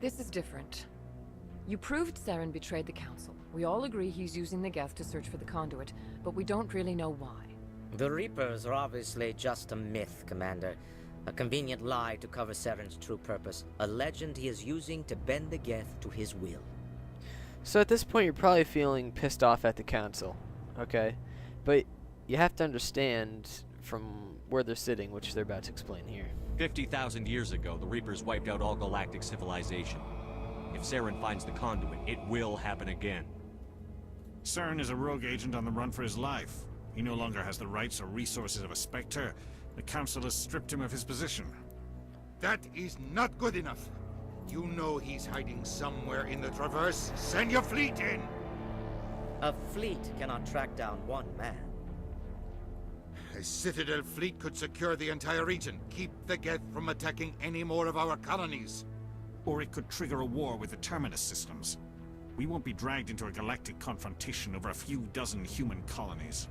This is different. You proved Saren betrayed the Council. We all agree he's using the Geth to search for the conduit, but we don't really know why. The Reapers are obviously just a myth, Commander. A convenient lie to cover Saren's true purpose. A legend he is using to bend the Geth to his will. So at this point, you're probably feeling pissed off at the Council, okay? But you have to understand from where they're sitting, which they're about to explain here. 50,000 years ago, the Reapers wiped out all galactic civilization. If Saren finds the conduit, it will happen again. Saren is a rogue agent on the run for his life. He no longer has the rights or resources of a Spectre. The Council has stripped him of his position. That is not good enough. You know he's hiding somewhere in the Traverse. Send your fleet in! A fleet cannot track down one man. A Citadel fleet could secure the entire region, keep the Geth from attacking any more of our colonies. Or it could trigger a war with the Terminus systems. We won't be dragged into a galactic confrontation over a few dozen human colonies.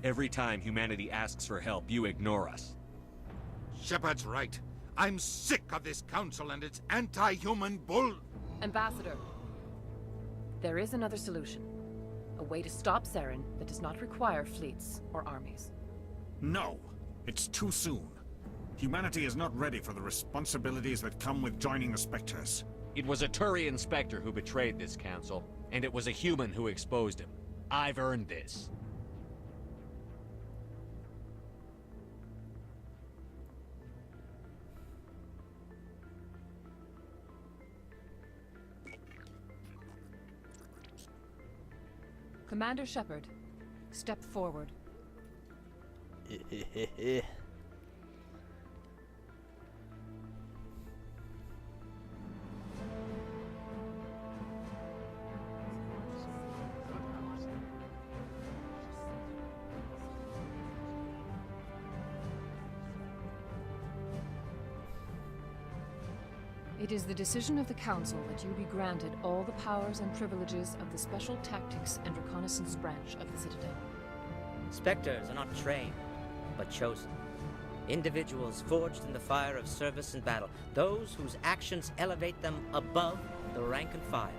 Every time humanity asks for help, you ignore us. Shepard's right. I'm sick of this Council and its anti-human bull... Ambassador, there is another solution. A way to stop Saren that does not require fleets or armies. No! It's too soon. Humanity is not ready for the responsibilities that come with joining the Spectres. It was a Turian Spectre who betrayed this council, and it was a human who exposed him. I've earned this. Commander Shepard, step forward. It is the decision of the Council that you be granted all the powers and privileges of the Special Tactics and Reconnaissance branch of the Citadel. Spectres are not trained, but chosen. Individuals forged in the fire of service and battle. Those whose actions elevate them above the rank and file.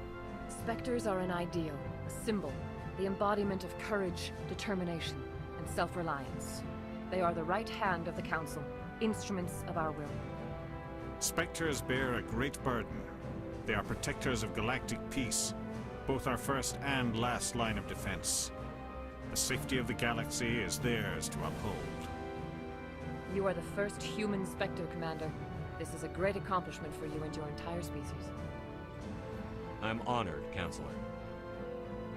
Spectres are an ideal, a symbol, the embodiment of courage, determination, and self-reliance. They are the right hand of the Council, instruments of our will. Spectres bear a great burden. They are protectors of galactic peace, both our first and last line of defense. The safety of the galaxy is theirs to uphold. You are the first human Spectre, Commander. This is a great accomplishment for you and your entire species. I'm honored, Counselor.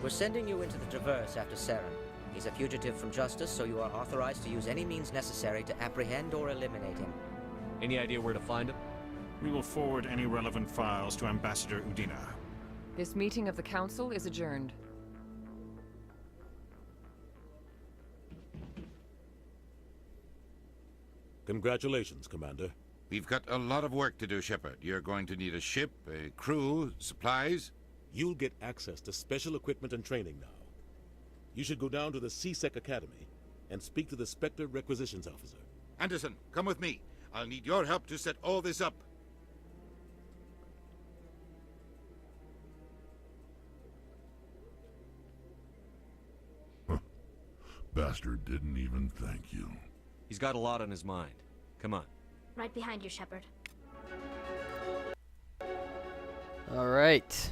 We're sending you into the Traverse after Saren. He's a fugitive from justice, so you are authorized to use any means necessary to apprehend or eliminate him. Any idea where to find him? We will forward any relevant files to Ambassador Udina. This meeting of the Council is adjourned. Congratulations, Commander. We've got a lot of work to do, Shepard. You're going to need a ship, a crew, supplies. You'll get access to special equipment and training now. You should go down to the C-Sec Academy and speak to the Spectre Requisitions Officer. Anderson, come with me. I'll need your help to set all this up. Bastard didn't even thank you. He's got a lot on his mind. Come on. Right behind you, Shepard. Alright.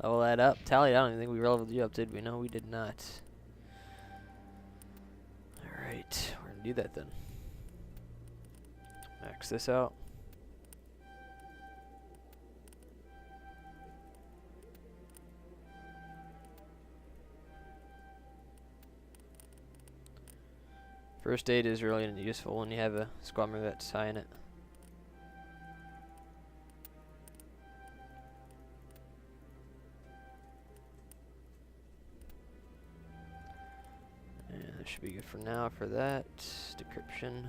Level that up. Tally, I don't even think we leveled you up, did we? No, we did not. Alright, we're gonna do that then. Max this out. First aid is really useful when you have a squadron that's high in it. And that should be good for now for that. Decryption.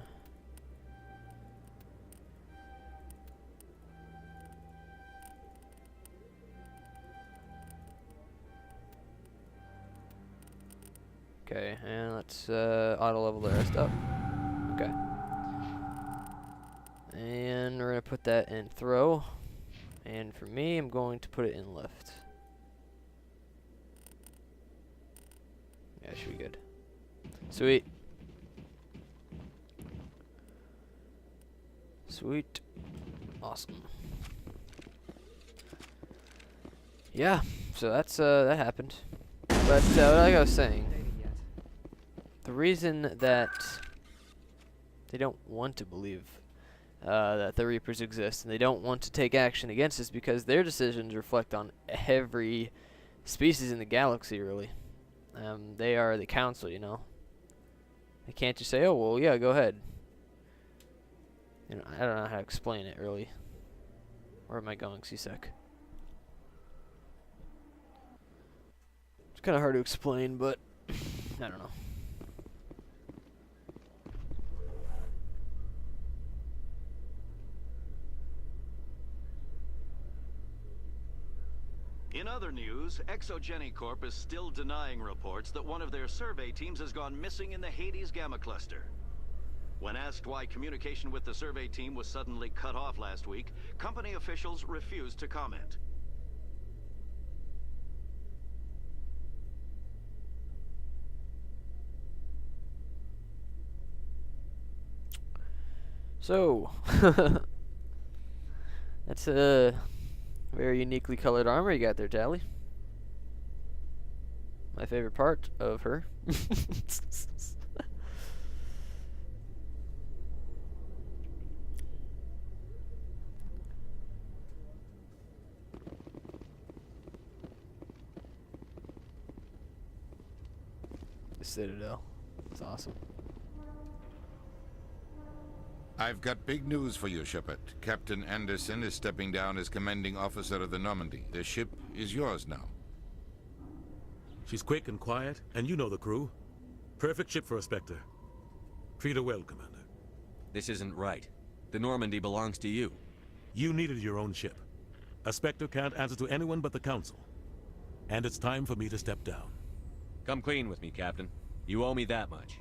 Okay, and let's auto level the rest up. Okay. And we're gonna put that in throw. And for me, I'm going to put it in lift. Yeah, should be good. Sweet. Sweet. Awesome. Yeah, so that's that happened. But like I was saying, the reason that they don't want to believe that the Reapers exist and they don't want to take action against us because their decisions reflect on every species in the galaxy, really. They are the council, you know. They can't just say, oh, well, yeah, go ahead. You know, I don't know how to explain it, really. Where am I going, C-Sec? It's kind of hard to explain, but I don't know. In other news, Exogeny Corp is still denying reports that one of their survey teams has gone missing in the Hades Gamma Cluster. When asked why communication with the survey team was suddenly cut off last week, company officials refused to comment. So, that's a very uniquely colored armor you got there, Tally. My favorite part of her. The Citadel. It's awesome. I've got big news for you, Shepard. Captain Anderson is stepping down as commanding officer of the Normandy. The ship is yours now. She's quick and quiet, and you know the crew. Perfect ship for a Spectre. Treat her well, Commander. This isn't right. The Normandy belongs to you. You needed your own ship. A Spectre can't answer to anyone but the Council. And it's time for me to step down. Come clean with me, Captain. You owe me that much.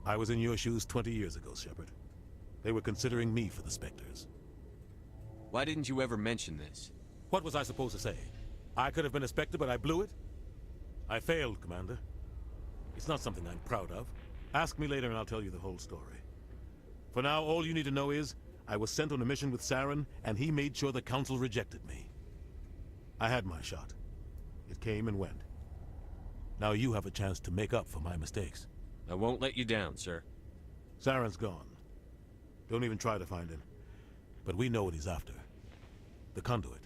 I was in your shoes 20 years ago, Shepard. They were considering me for the Spectres. Why didn't you ever mention this? What was I supposed to say? I could have been a Spectre, but I blew it? I failed, Commander. It's not something I'm proud of. Ask me later and I'll tell you the whole story. For now, all you need to know is, I was sent on a mission with Saren, and he made sure the Council rejected me. I had my shot. It came and went. Now you have a chance to make up for my mistakes. I won't let you down, sir. Saren's gone. Don't even try to find him. But we know what he's after. The conduit.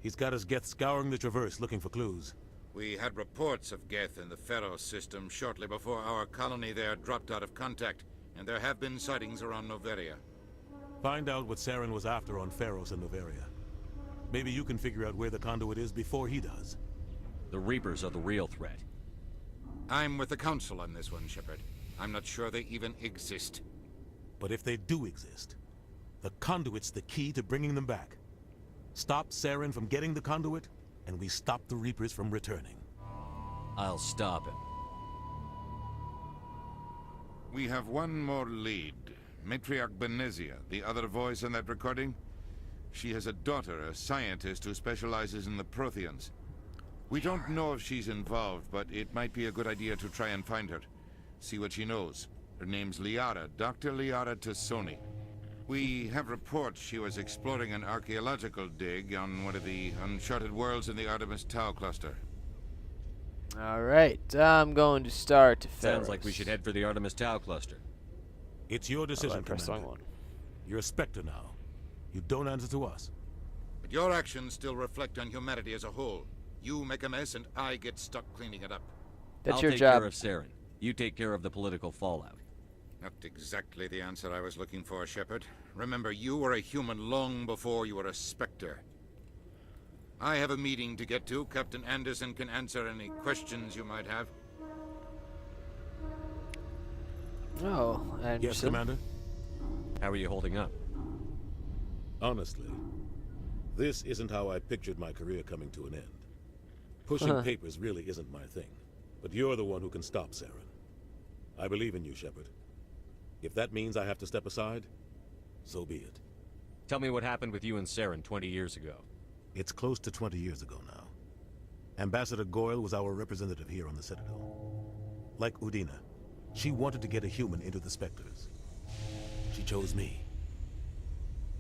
He's got his Geth scouring the Traverse looking for clues. We had reports of Geth in the Pharaoh system shortly before our colony there dropped out of contact, and there have been sightings around Noveria. Find out what Saren was after on Pharos and Noveria. Maybe you can figure out where the conduit is before he does. The Reapers are the real threat. I'm with the Council on this one, Shepard. I'm not sure they even exist. But if they do exist, the conduit's the key to bringing them back. Stop Saren from getting the conduit, and we stop the Reapers from returning. I'll stop him. We have one more lead. Matriarch Benezia, the other voice in that recording. She has a daughter, a scientist who specializes in the Protheans. We don't know if she's involved, but it might be a good idea to try and find her. See what she knows. Her name's Liara, Dr. Liara Tassoni. We have reports she was exploring an archaeological dig on one of the uncharted worlds in the Artemis Tau cluster. Alright, I'm going to start Pharos. Sounds like we should head for the Artemis Tau cluster. It's your decision, press the wrong Commander. one. You're a Spectre now. You don't answer to us. But your actions still reflect on humanity as a whole. You make a mess and I get stuck cleaning it up. That's I'll your take job. care of Saren. You take care of the political fallout. Not exactly the answer I was looking for, Shepard. Remember, you were a human long before you were a Spectre. I have a meeting to get to. Captain Anderson can answer any questions you might have. Oh, Anderson. Yes, Commander? How are you holding up? Honestly, this isn't how I pictured my career coming to an end. Pushing papers really isn't my thing. But you're the one who can stop Saren. I believe in you, Shepard. If that means I have to step aside, so be it. Tell me what happened with you and Saren 20 years ago. It's close to 20 years ago now. Ambassador Goyle was our representative here on the Citadel. Like Udina, she wanted to get a human into the Spectres. She chose me.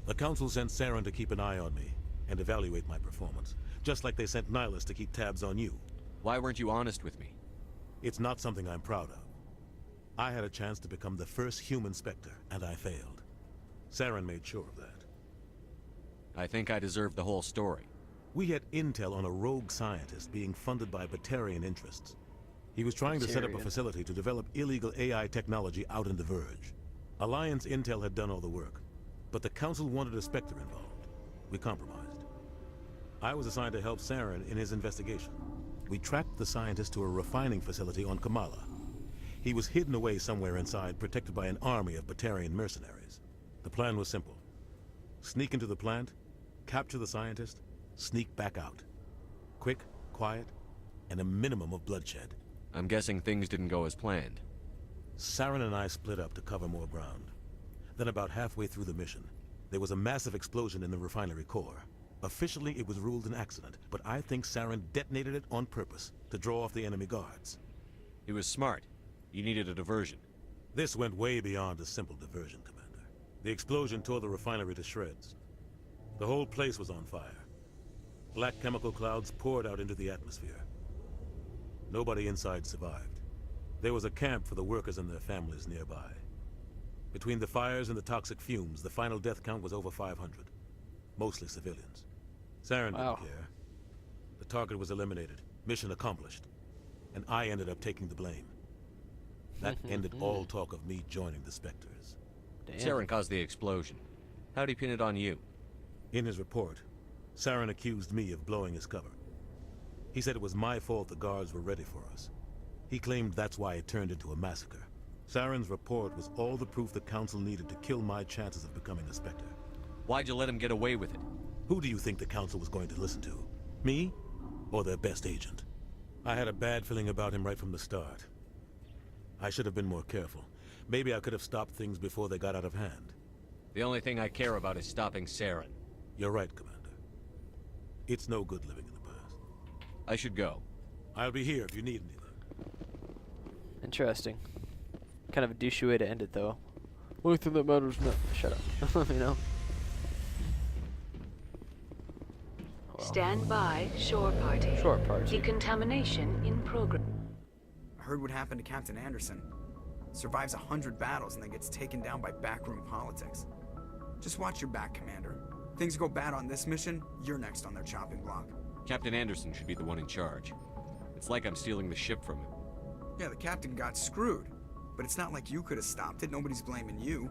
The Council sent Saren to keep an eye on me and evaluate my performance, just like they sent Nihilus to keep tabs on you. Why weren't you honest with me? It's not something I'm proud of. I had a chance to become the first human Spectre, and I failed. Saren made sure of that. I think I deserve the whole story. We had intel on a rogue scientist being funded by Batarian interests. He was trying to set up a facility to develop illegal AI technology out in the Verge. Alliance intel had done all the work, but the Council wanted a Spectre involved. We compromised. I was assigned to help Saren in his investigation. We tracked the scientist to a refining facility on Kamala. He was hidden away somewhere inside, protected by an army of Batarian mercenaries. The plan was simple. Sneak into the plant, capture the scientist, sneak back out. Quick, quiet, and a minimum of bloodshed. I'm guessing things didn't go as planned. Saren and I split up to cover more ground. Then about halfway through the mission, there was a massive explosion in the refinery core. Officially, it was ruled an accident, but I think Saren detonated it on purpose to draw off the enemy guards. He was smart. You needed a diversion. This went way beyond a simple diversion, Commander. The explosion tore the refinery to shreds. The whole place was on fire. Black chemical clouds poured out into the atmosphere. Nobody inside survived. There was a camp for the workers and their families nearby. Between the fires and the toxic fumes, the final death count was over 500. Mostly civilians. Saren didn't care. The target was eliminated. Mission accomplished. And I ended up taking the blame. That ended all talk of me joining the Spectres. Damn. Saren caused the explosion. How'd he pin it on you? In his report, Saren accused me of blowing his cover. He said it was my fault the guards were ready for us. He claimed that's why it turned into a massacre. Saren's report was all the proof the Council needed to kill my chances of becoming a Spectre. Why'd you let him get away with it? Who do you think the Council was going to listen to? Me? Or their best agent? I had a bad feeling about him right from the start. I should have been more careful. Maybe I could have stopped things before they got out of hand. The only thing I care about is stopping Saren. You're right, Commander. It's no good living in the past. I should go. I'll be here if you need anything. Interesting. Kind of a douchey way to end it, though. Only thing that matters now. Shut up. You know? Well. Stand by, shore party. Shore party. Decontamination in progress. I heard what happened to Captain Anderson. Survives 100 battles and then gets taken down by backroom politics. Just watch your back, Commander. Things go bad on this mission, you're next on their chopping block. Captain Anderson should be the one in charge. It's like I'm stealing the ship from him. Yeah, the captain got screwed. But it's not like you could have stopped it. Nobody's blaming you.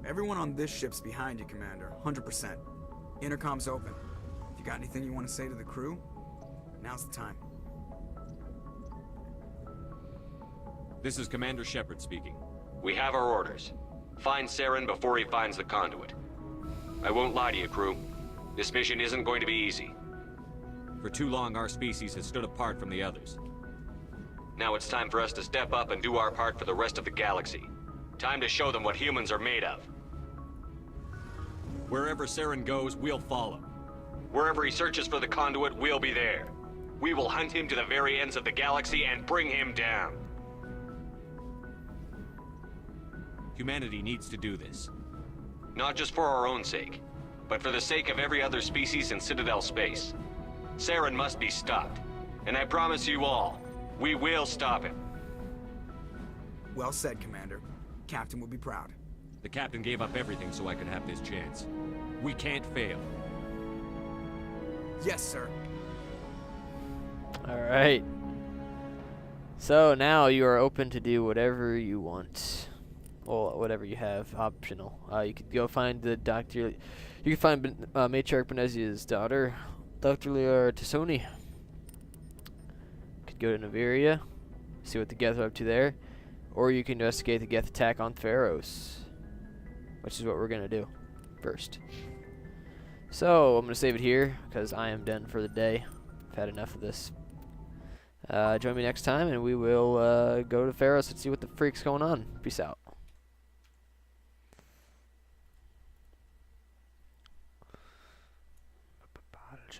Everyone on this ship's behind you, Commander. 100%. Intercom's open. If you got anything you want to say to the crew, now's the time. This is Commander Shepard speaking. We have our orders. Find Saren before he finds the conduit. I won't lie to you, crew. This mission isn't going to be easy. For too long, our species has stood apart from the others. Now it's time for us to step up and do our part for the rest of the galaxy. Time to show them what humans are made of. Wherever Saren goes, we'll follow. Wherever he searches for the conduit, we'll be there. We will hunt him to the very ends of the galaxy and bring him down. Humanity needs to do this. Not just for our own sake, but for the sake of every other species in Citadel space. Saren must be stopped. And I promise you all, we will stop him. Well said, Commander. Captain will be proud. The captain gave up everything so I could have this chance. We can't fail. Yes, sir. Alright. So now you are open to do whatever you want. Well, whatever you have, optional. You could go find the doctor. You can find Matriarch Benezia's daughter, Dr. Liara Tassoni. Could go to Naviria, see what the Geth are up to there, or you can investigate the Geth attack on Theros, which is what we're gonna do first. So I'm gonna save it here because I am done for the day. I've had enough of this. Join me next time, and we will go to Theros and see what the freak's going on. Peace out.